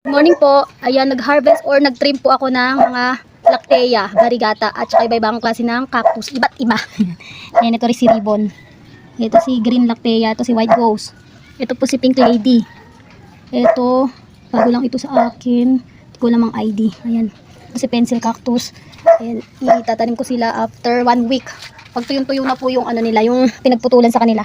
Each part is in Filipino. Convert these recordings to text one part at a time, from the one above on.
Morning po. Ayan, nag-harvest or nag-trim po ako ng mga lactea, variegata, at saka iba-ibang klase ng cactus. Iba't iba. Ayan, ito rin si ribbon. Ito si green lactea. Ito si white rose. Ito po si pink lady. Ito, bago lang ito sa akin. Hindi ko lamang ID. Ayan. Ito si pencil cactus. Ayan, itatanim ko sila after 1 week. Pag tuyong-tuyo na po yung ano nila, yung pinagputulan sa kanila.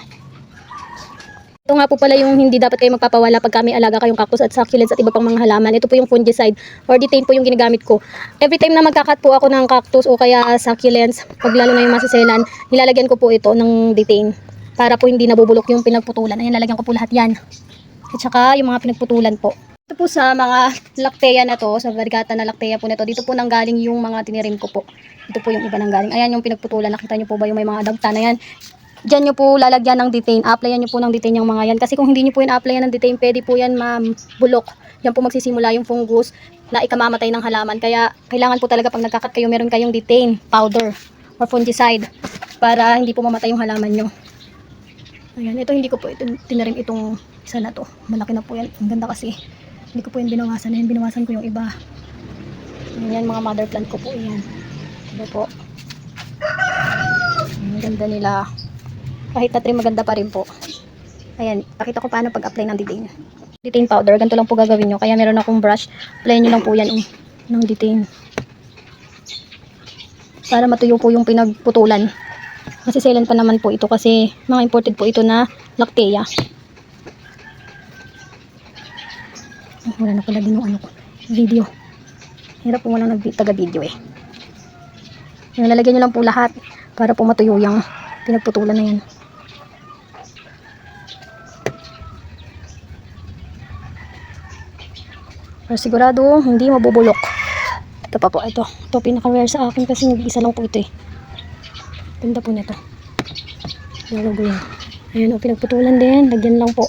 Ito nga po pala yung hindi dapat kayo magpapawala pag may alaga kayong cactus at succulents at iba pang mga halaman. Ito po yung fungicide or detain po yung ginagamit ko. Every time na magkakat po ako ng cactus o kaya succulents, pag lalo na yung masaselan, nilalagyan ko po ito ng detain para po hindi nabubulok yung pinagputulan. Ayan, lalagyan ko po lahat yan. At saka yung mga pinagputulan po. Ito po sa mga lactea na to, sa variegata na lactea po nito, dito po nanggaling yung mga tinirim ko po. Ito po yung iba nanggaling. Ayan yung pinagputulan. Nakita nyo po ba yung may mga dagta na yan? Diyan nyo po lalagyan ng detain. Applyan nyo po ng detain yung mga yan. Kasi kung hindi nyo po yung applyan ng detain, pwede po yan mabulok. Yan po magsisimula yung fungus na ikamamatay ng halaman. Kaya kailangan po talaga pag nagkakat kayo, meron kayong detain powder or fungicide para hindi po mamatay yung halaman nyo. Ayan, ito hindi ko po tinarim itong isa na to. Malaki na po yan. Ang ganda kasi. Hindi ko po yung binawasan. Ayan, binawasan ko yung iba. Ayan, mga mother plant ko po. Ayan. Ito po. Ang ganda nila. Kahit na trim, maganda pa rin po. Ayan, pakita ko paano pag-apply ng detain. Detain powder, ganito lang po gagawin nyo. Kaya meron akong brush. Apply nyo lang po yan ng detain. Para matuyo po yung pinagputulan. Masiselan pa naman po ito kasi mga imported po ito na lactea. Wala na pala din yung ano ko, video. Hirap po walang taga-video eh. Yung lalagyan nyo lang po lahat para po matuyo yung pinagputulan na yan. Pero sigurado hindi mabubulok. Ito pa po, ito pinaka-rare sa akin kasi nag-isa lang po ito eh. Ganda po nito. Nalagay yan. Ayan o, pinagputulan din. Lagyan lang po.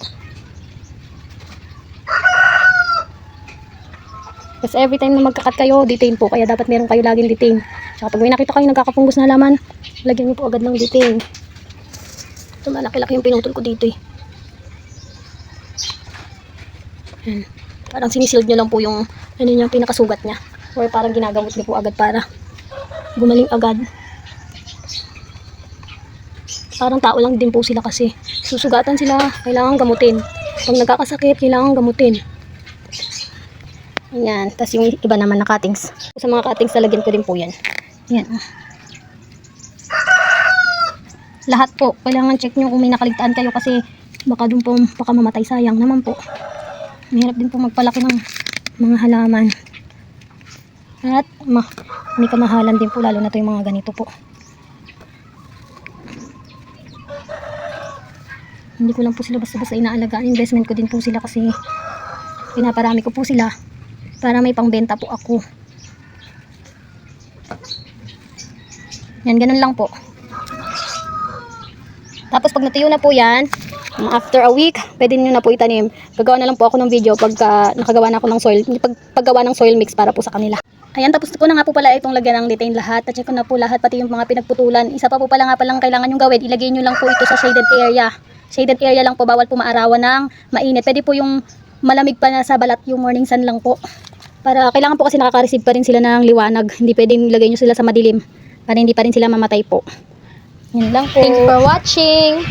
Kasi every time na magkakat kayo, detain po. Kaya dapat meron kayo laging detain. Tsaka pag may nakita kayo nagkakapunggos na halaman, lagyan niyo po agad ng detain. Ito malaki-laki yung pinutol ko dito eh. Ayan. Parang sinisild nyo lang po yung ano yung pinakasugat niya. Or parang ginagamot niyo po agad para gumaling agad. Parang tao lang din po sila kasi susugatan sila, kailangan gamutin. Pag nagkakasakit, kailangan gamutin. Ayan, tas yung iba naman na cuttings. Sa mga cuttings, lalagyan ko din po yan. Ayan. Lahat po, kailangan check nyo kung may nakaligtaan kayo kasi baka dun po, baka mamatay, sayang naman po. Mahirap din po magpalaki ng mga halaman. At may kamahalan din po, lalo na to yung mga ganito po. Hindi ko lang po sila basta-basta inaalagaan. Investment ko din po sila kasi pinaparami ko po sila para may pangbenta po ako. Yan, ganun lang po. Tapos pag natuyo na po yan, after a week, pwede nyo na po itanim. Gagawa na lang po ako ng video pag nakagawa na ako ng soil, paggawa ng soil mix para po sa kanila. Ayan, tapos ko na nga po pala itong lagyan ng detain lahat. At check ko na po lahat, pati yung mga pinagputulan. Isa pa po pala nga palang kailangan yung gawin. Ilagay nyo lang po ito sa shaded area. Shaded area lang po, bawal po maarawan ng mainit. Pwede po yung malamig pa na sa balat, yung morning sun lang po. Para kailangan po kasi nakaka-receive pa rin sila ng liwanag. Hindi pwedeng ilagay nyo sila sa madilim para hindi pa rin sila mamatay po. Yun lang po. Thank you for watching.